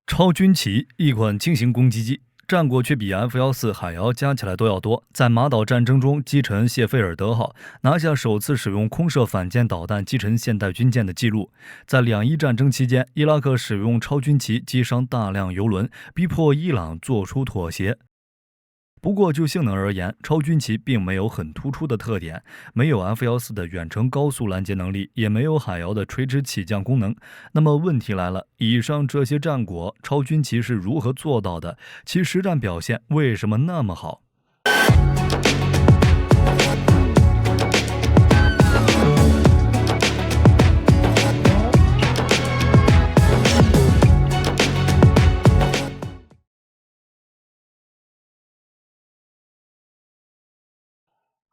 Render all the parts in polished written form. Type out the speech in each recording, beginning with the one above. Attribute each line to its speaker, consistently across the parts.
Speaker 1: 超军旗，一款轻型攻击机，战果却比 F-14海妖加起来都要多。在马岛战争中击沉谢菲尔德号，拿下首次使用空射反舰导弹击沉现代军舰的记录。在两伊战争期间，伊拉克使用超军旗击伤大量油轮，逼迫伊朗做出妥协。不过就性能而言，超军旗并没有很突出的特点，没有 F-14的远程高速拦截能力，也没有海妖的垂直起降功能。那么问题来了，以上这些战果，超军旗是如何做到的？其实战表现为什么那么好？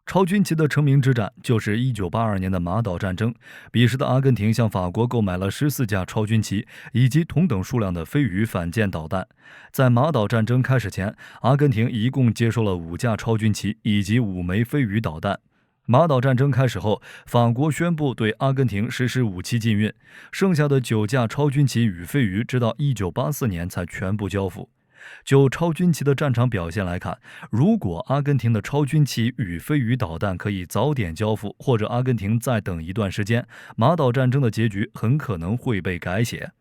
Speaker 1: 超军旗的成名之战就是1982年的马岛战争。彼时的阿根廷向法国购买了14架超军旗以及同等数量的飞鱼反舰导弹。在马岛战争开始前，阿根廷一共接收了5架超军旗以及5枚飞鱼导弹。马岛战争开始后，法国宣布对阿根廷实施武器禁运，剩下的9架超军旗与飞鱼直到1984年才全部交付。就超军旗的战场表现来看，如果阿根廷的超军旗与飞鱼导弹可以早点交付，或者阿根廷再等一段时间，马岛战争的结局很可能会被改写。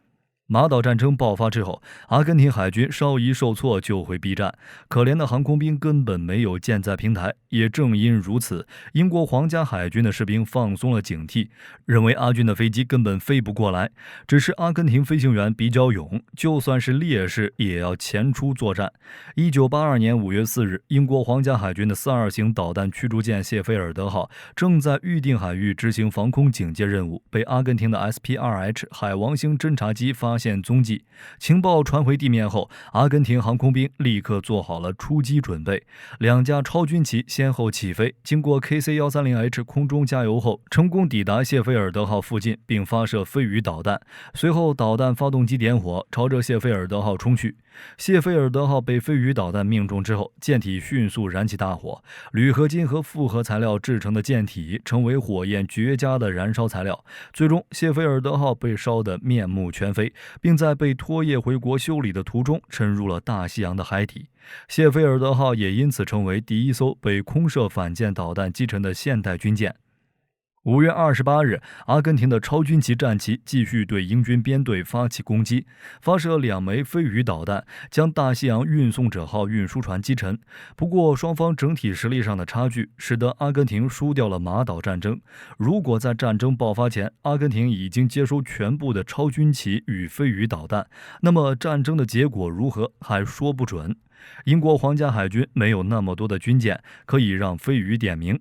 Speaker 1: 马岛战争爆发之后，阿根廷海军稍一受挫就会避战，可怜的航空兵根本没有舰载平台。也正因如此，英国皇家海军的士兵放松了警惕，认为阿军的飞机根本飞不过来。只是阿根廷飞行员比较勇，就算是烈士也要前出作战。1982年5月4日，英国皇家海军的42型导弹驱逐舰谢菲尔德号正在预定海域执行防空警戒任务，被阿根廷的 SP-2H 海王星侦察机发现踪迹。情报传回地面后，阿根廷航空兵立刻做好了出击准备。2架超军旗先后起飞，经过 KC-130H 空中加油后，成功抵达谢菲尔德号附近，并发射飞鱼导弹。随后导弹发动机点火，朝着谢菲尔德号冲去。谢菲尔德号被飞鱼导弹命中之后，舰体迅速燃起大火，铝合金和复合材料制成的舰体成为火焰绝佳的燃烧材料。最终，谢菲尔德号被烧得面目全非，并在被拖曳回国修理的途中沉入了大西洋的海底。谢菲尔德号也因此成为第一艘被空射反舰导弹击沉的现代军舰。5月28日，阿根廷的超军旗战旗继续对英军编队发起攻击，发射2枚飞鱼导弹，将大西洋运送者号运输船击沉。不过，双方整体实力上的差距，使得阿根廷输掉了马岛战争。如果在战争爆发前，阿根廷已经接收全部的超军旗与飞鱼导弹，那么战争的结果如何还说不准。英国皇家海军没有那么多的军舰可以让飞鱼点名。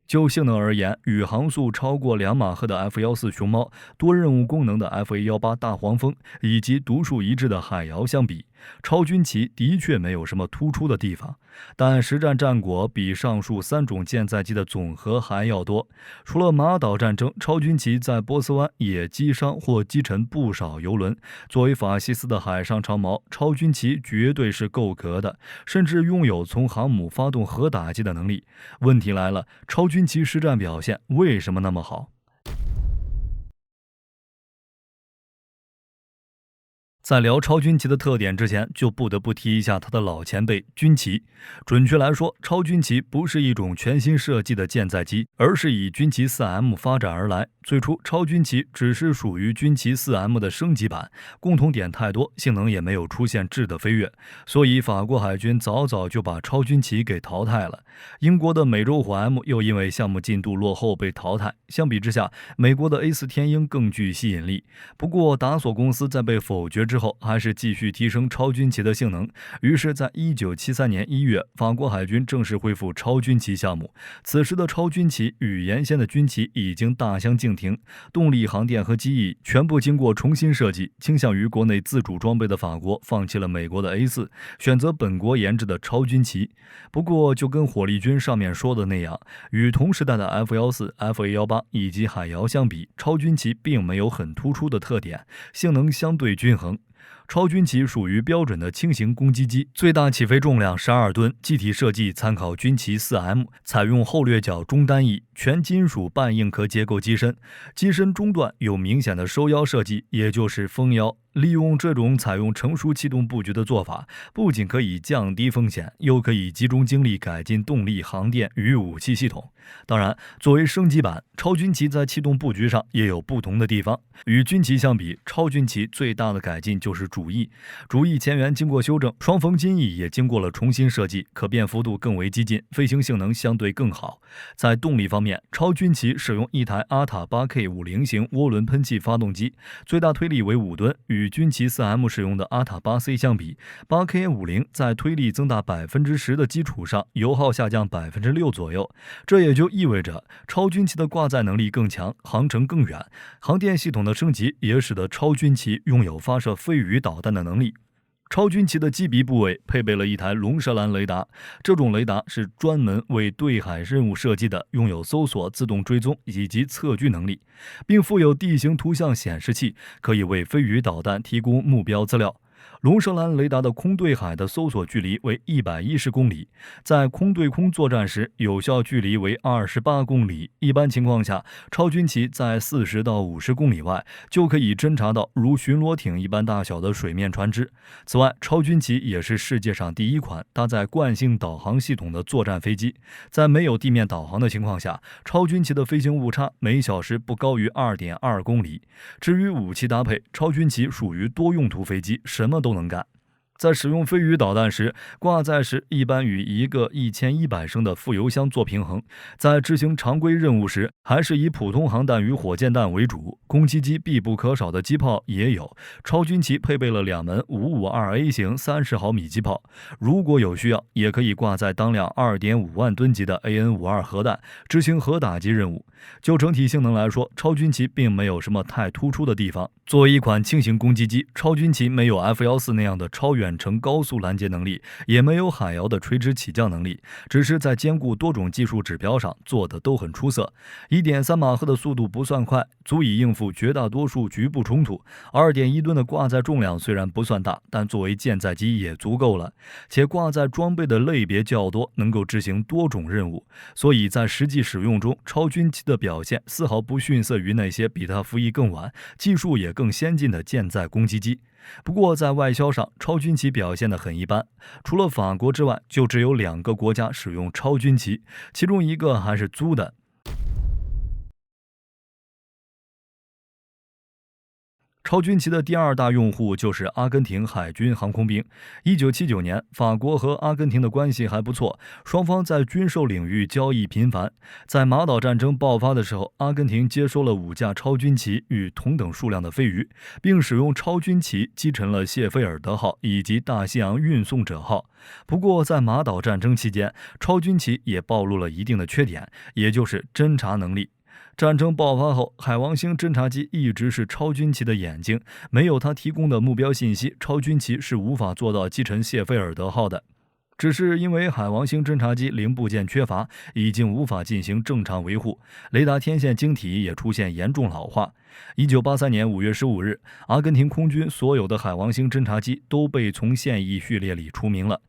Speaker 1: 就性能而言，与航速超过2马赫的 F-14熊猫、多任务功能的 F-A-18大黄蜂以及独树一帜的海妖相比，超军旗的确没有什么突出的地方，但实战战果比上述3种舰载机的总和还要多。除了马岛战争，超军旗在波斯湾也击伤或击沉不少油轮。作为法西斯的海上长矛，超军旗绝对是够格的，甚至拥有从航母发动核打击的能力。问题来了，超军旗实战表现为什么那么好？在聊超军旗的特点之前，就不得不提一下它的老前辈军旗。准确来说，超军旗不是一种全新设计的舰载机，而是以军旗 4M 发展而来。最初，超军旗只是属于军旗 4M 的升级版，共同点太多，性能也没有出现质的飞跃，所以法国海军早早就把超军旗给淘汰了。英国的美洲虎 M 又因为项目进度落后被淘汰。相比之下，美国的 A4 天鹰更具吸引力。不过，达索公司在被否决之后，还是继续提升超军旗的性能。于是，在1973年1月，法国海军正式恢复超军旗项目。此时的超军旗与原先的军旗已经大相径庭，动力、航电和机翼全部经过重新设计。倾向于国内自主装备的法国放弃了美国的 A4， 选择本国研制的超军旗。不过，就跟火力军上面说的那样，与同时代的 F-14、F-A-18以及海妖相比，超军旗并没有很突出的特点，性能相对均衡。超军旗属于标准的轻型攻击机，最大起飞重量12吨，机体设计参考军旗 4M， 采用后掠角中单翼全金属半硬壳结构机身，机身中段有明显的收腰设计，也就是封腰。利用这种采用成熟气动布局的做法，不仅可以降低风险，又可以集中精力改进动力、航电与武器系统。当然，作为升级版，超军旗在气动布局上也有不同的地方。与军旗相比，超军旗最大的改进就是主翼。主翼前缘经过修正，双缝金翼也经过了重新设计，可变幅度更为激进，飞行性能相对更好。在动力方面，超军旗使用一台阿塔 8K50 型涡轮喷气发动机，最大推力为5吨，与军旗 4M 使用的阿塔 8C 相比， 8K50 在推力增大10%的基础上，油耗下降6%左右。这也就意味着超军旗的挂载能力更强，航程更远。航电系统的升级也使得超军旗拥有发射飞鱼导弹的能力。超军旗的机鼻部位配备了一台龙舌兰雷达，这种雷达是专门为对海任务设计的，拥有搜索、自动追踪以及测距能力，并附有地形图像显示器，可以为飞鱼导弹提供目标资料。龙舌兰雷达的空对海的搜索距离为110公里，在空对空作战时，有效距离为28公里。一般情况下，超军旗在40到50公里外就可以侦察到如巡逻艇一般大小的水面船只。此外，超军旗也是世界上第一款搭载惯性导航系统的作战飞机。在没有地面导航的情况下，超军旗的飞行误差每小时不高于2.2公里。至于武器搭配，超军旗属于多用途飞机，什么都能干。在使用飞鱼导弹时，挂载时一般与一个1100升的副油箱做平衡。在执行常规任务时，还是以普通航弹与火箭弹为主。攻击机必不可少的机炮也有，超军旗配备了2门552A 型30毫米机炮，如果有需要，也可以挂载当量2.5万吨级的 AN-52核弹，执行核打击任务。就整体性能来说，超军旗并没有什么太突出的地方。作为一款轻型攻击机，超军旗没有 F-14那样的超远程高速拦截能力，也没有海遥的垂直起降能力，只是在兼顾多种技术指标上做得都很出色。1.3马赫的速度不算快，足以应付绝大多数局部冲突。2.1吨的挂载重量虽然不算大，但作为舰载机也足够了，且挂载装备的类别较多，能够执行多种任务，所以在实际使用中，超军旗的表现丝毫不逊色于那些比它服役更晚、技术也更先进的舰载攻击机。不过在外销上，超军旗表现得很一般，除了法国之外，就只有2个国家使用超军旗，其中一个还是租的。超军旗的第2大用户就是阿根廷海军航空兵。1979年，法国和阿根廷的关系还不错，双方在军售领域交易频繁。在马岛战争爆发的时候，阿根廷接收了5架超军旗与同等数量的飞鱼，并使用超军旗击沉了谢菲尔德号以及大西洋运送者号。不过，在马岛战争期间，超军旗也暴露了一定的缺点，也就是侦察能力。战争爆发后，海王星侦察机一直是超军旗的眼睛，没有它提供的目标信息，超军旗是无法做到击沉谢菲尔德号的。只是因为海王星侦察机零部件缺乏，已经无法进行正常维护，雷达天线晶体也出现严重老化。1983年5月15日，阿根廷空军所有的海王星侦察机都被从现役序列里除名了。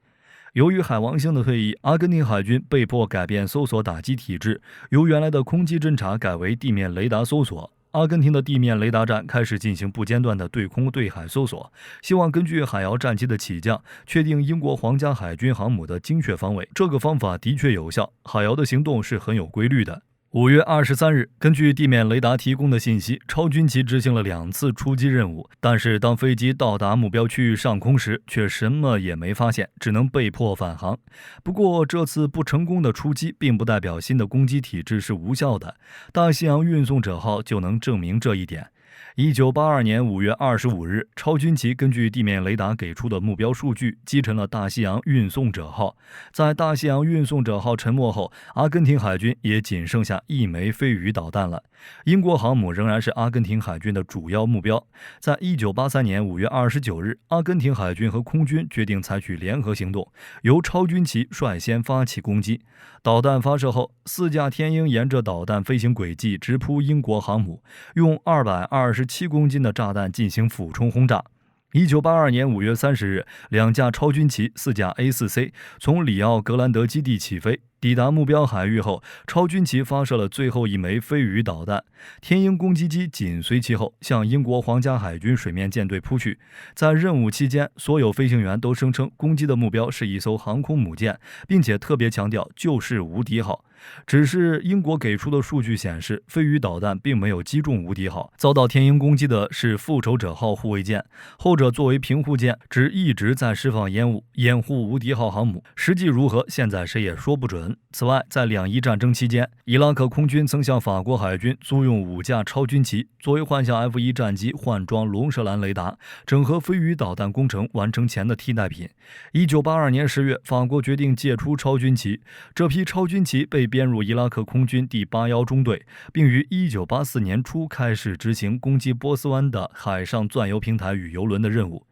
Speaker 1: 由于海王星的退役，阿根廷海军被迫改变搜索打击体制，由原来的空基侦察改为地面雷达搜索。阿根廷的地面雷达站开始进行不间断的对空对海搜索，希望根据海遥战机的起降，确定英国皇家海军航母的精确方位。这个方法的确有效，海遥的行动是很有规律的。5月23日，根据地面雷达提供的信息，超军旗执行了2次出击任务，但是当飞机到达目标区域上空时，却什么也没发现，只能被迫返航。不过，这次不成功的出击，并不代表新的攻击体制是无效的。大西洋运送者号就能证明这一点。1982年5月25日，超军旗根据地面雷达给出的目标数据，击沉了大西洋运送者号。在大西洋运送者号沉没后，阿根廷海军也仅剩下1枚飞鱼导弹了。英国航母仍然是阿根廷海军的主要目标。在1983年5月29日，阿根廷海军和空军决定采取联合行动，由超军旗率先发起攻击。导弹发射后，4架天鹰沿着导弹飞行轨迹直扑英国航母，用227公斤的炸弹进行俯冲轰炸。1982年5月30日，2架超军旗、4架A4C 从里奥格兰德基地起飞，抵达目标海域后，超军旗发射了最后一枚飞鱼导弹，天鹰攻击机紧随其后，向英国皇家海军水面舰队扑去。在任务期间，所有飞行员都声称攻击的目标是一艘航空母舰，并且特别强调就是无敌号。只是英国给出的数据显示，飞鱼导弹并没有击中无敌号，遭到天鹰攻击的是复仇者号护卫舰，后者作为平护舰，只一直在释放烟雾，掩护无敌号航母。实际如何，现在谁也说不准。此外，在两伊战争期间，伊拉克空军曾向法国海军租用5架超军旗，作为换向 F1 战机换装龙舌兰雷达、整合飞鱼导弹工程完成前的替代品。1982年10月，法国决定借出超军旗，这批超军旗被编入伊拉克空军第81中队，并于1984年初开始执行攻击波斯湾的海上钻油平台与油轮的任务。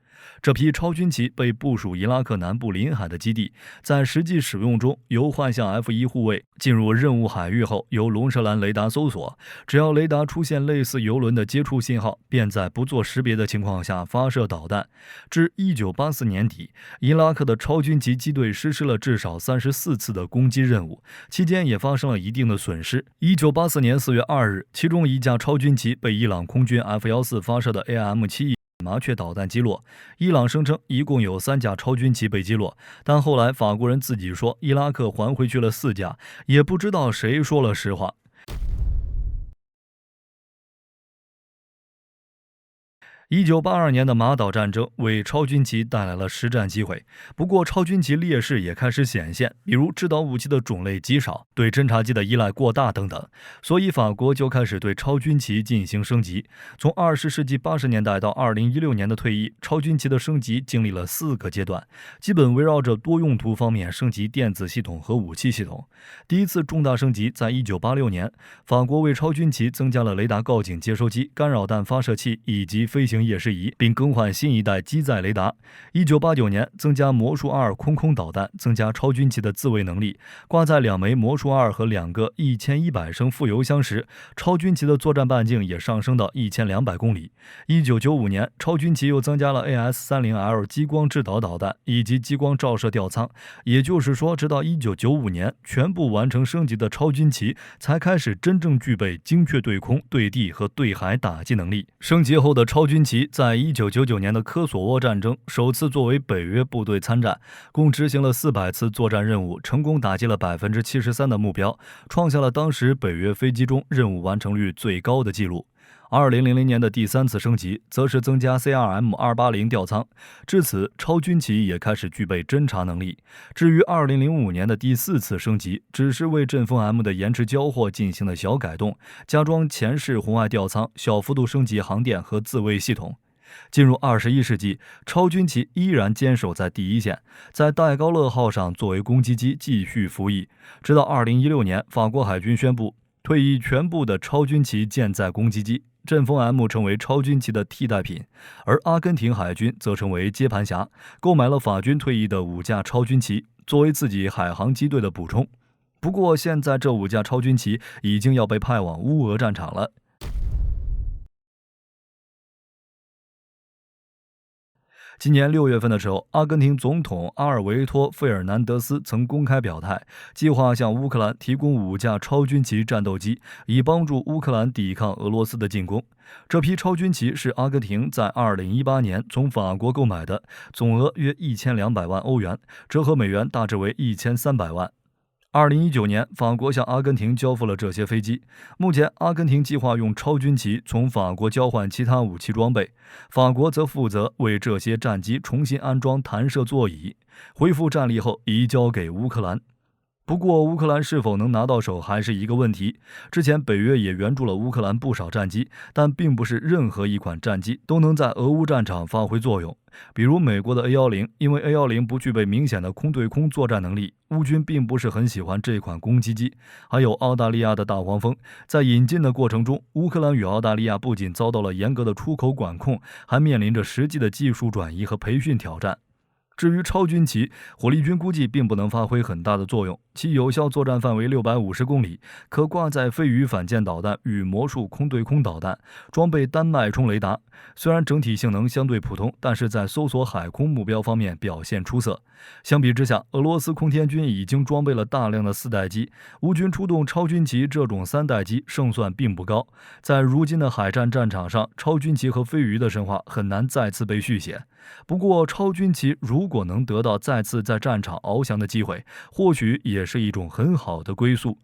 Speaker 1: 这批超军旗被部署伊拉克南部临海的基地，在实际使用中，由幻象 F1 护卫进入任务海域后，由龙舌兰雷达搜索，只要雷达出现类似油轮的接触信号，便在不做识别的情况下发射导弹。至1984年底，伊拉克的超军旗机队实施了至少34次的攻击任务，期间也发生了一定的损失。1984年4月2日，其中一架超军旗被伊朗空军 F-14发射的 AM-7麻雀导弹击落。伊朗声称一共有3架超军旗被击落，但后来法国人自己说伊拉克还回去了4架，也不知道谁说了实话。1982年的马岛战争为超军旗带来了实战机会，不过超军旗劣势也开始显现，比如制导武器的种类极少，对侦察机的依赖过大等等，所以法国就开始对超军旗进行升级。从20世纪80年代到2016年的退役，超军旗的升级经历了4个阶段，基本围绕着多用途方面升级电子系统和武器系统。第一次重大升级在1986年，法国为超军旗增加了雷达告警接收机、干扰弹发射器以及飞行夜视仪，并更换新一代机载雷达。1989年，增加魔术2空导弹，增加超军旗的自卫能力。挂载2枚魔术2和2个1100升副油箱时，超军旗的作战半径也上升到1200公里。1995年，超军旗又增加了 AS-30L 激光制导导弹以及激光照射吊舱，也就是说，直到1995年，全部完成升级的超军旗才开始真正具备精确对空、对地和对海打击能力。升级后的超军旗在1999年的科索沃战争首次作为北约部队参战，共执行了400次作战任务，成功打击了73%的目标，创下了当时北约飞机中任务完成率最高的纪录。2000年的第3次升级，则是增加 CRM-280 吊舱，至此超军旗也开始具备侦察能力。至于2005年的第4次升级，只是为阵风 M 的延迟交货进行了小改动，加装前视红外吊舱，小幅度升级航电和自卫系统。进入21世纪，超军旗依然坚守在第一线，在戴高乐号上作为攻击机继续服役，直到2016年，法国海军宣布退役全部的超军旗舰载攻击机，阵风 M 成为超军旗的替代品，而阿根廷海军则成为接盘侠，购买了法军退役的5架超军旗，作为自己海航机队的补充。不过现在这5架超军旗已经要被派往乌俄战场了。今年6月份的时候，阿根廷总统阿尔维托·费尔南德斯曾公开表态，计划向乌克兰提供5架超军旗战斗机，以帮助乌克兰抵抗俄罗斯的进攻。这批超军旗是阿根廷在2018年从法国购买的，总额约1200万欧元，折合美元大致为1300万。2019年，法国向阿根廷交付了这些飞机。目前，阿根廷计划用超军旗从法国交换其他武器装备，法国则负责为这些战机重新安装弹射座椅，恢复战力后移交给乌克兰。不过，乌克兰是否能拿到手还是一个问题。之前北约也援助了乌克兰不少战机，但并不是任何一款战机都能在俄乌战场发挥作用。比如美国的 A10， 因为 A10 不具备明显的空对空作战能力，乌军并不是很喜欢这款攻击机。还有澳大利亚的大黄蜂，在引进的过程中，乌克兰与澳大利亚不仅遭到了严格的出口管控，还面临着实际的技术转移和培训挑战。至于超军旗，火力军估计并不能发挥很大的作用。其有效作战范围650公里，可挂载飞鱼反舰导弹与魔术空对空导弹，装备单脉冲雷达。虽然整体性能相对普通，但是在搜索海空目标方面表现出色。相比之下，俄罗斯空天军已经装备了大量的4代机，乌军出动超军旗这种3代机胜算并不高。在如今的海战战场上，超军旗和飞鱼的神话很难再次被续写。不过，超军旗如果能得到再次在战场翱翔的机会，或许也是一种很好的归宿。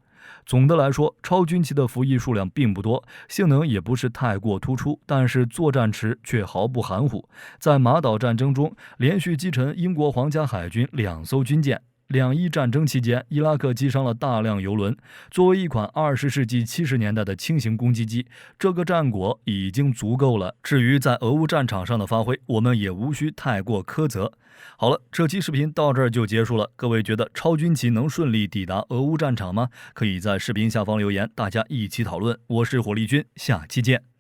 Speaker 1: 总的来说，超军旗的服役数量并不多，性能也不是太过突出，但是作战池却毫不含糊。在马岛战争中，连续击沉英国皇家海军2艘军舰。两伊战争期间，伊拉克击伤了大量油轮。作为一款20世纪70年代的轻型攻击机，这个战果已经足够了。至于在俄乌战场上的发挥，我们也无需太过苛责。好了，这期视频到这儿就结束了。各位觉得超军旗能顺利抵达俄乌战场吗？可以在视频下方留言，大家一起讨论。我是火力军，下期见。